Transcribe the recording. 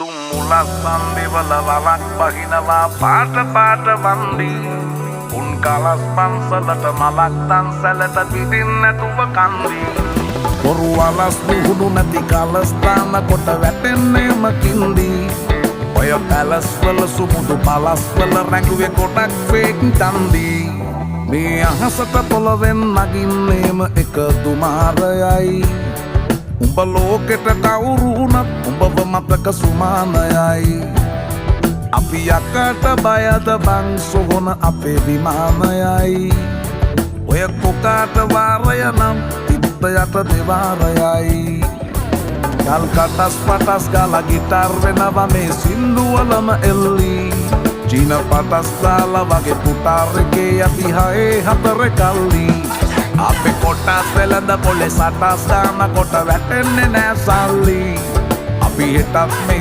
තුම්මුලස් සම්බිවල වලක් බහිනවා පාට පාට වන්දි උන් කලස් පන්සලට මලක් තන්සලට පිටින් නැතුව කන්දි බොරු වලස් නිහුණු නැති කලස්ථාන කොට වැටෙන්නේම කින්දි ඔය පැලස් වල සුමුදු පලස් වල රැඟුවේ කොටක් ෆේක් තන්දි මේ අහසට පොළවෙන් නගින්නේම එක දුමාරයයි උඹ ලෝකෙට කවුරු වුණත් උඹව මතක සුමානයයි අපි යකට බයද බං සොහොන අපේ විමානයයි ඔය කොකාට වාරය නම් තිත්ත යට දෙවාරයයි ගල් කටස් පටස් ගාලා ගිටාර් වෙනවා මේ සින්දුවලම එල්ලි චීන පටස් දාලා වගේ පුටාර් එකේ යටි හයේ හතර කල්ලි අපේ කොටස් වෙලඳ පොලේ සටස් දාන කොට වැටෙන්නේ නෑ සල්ලි අපි හිටත් මේ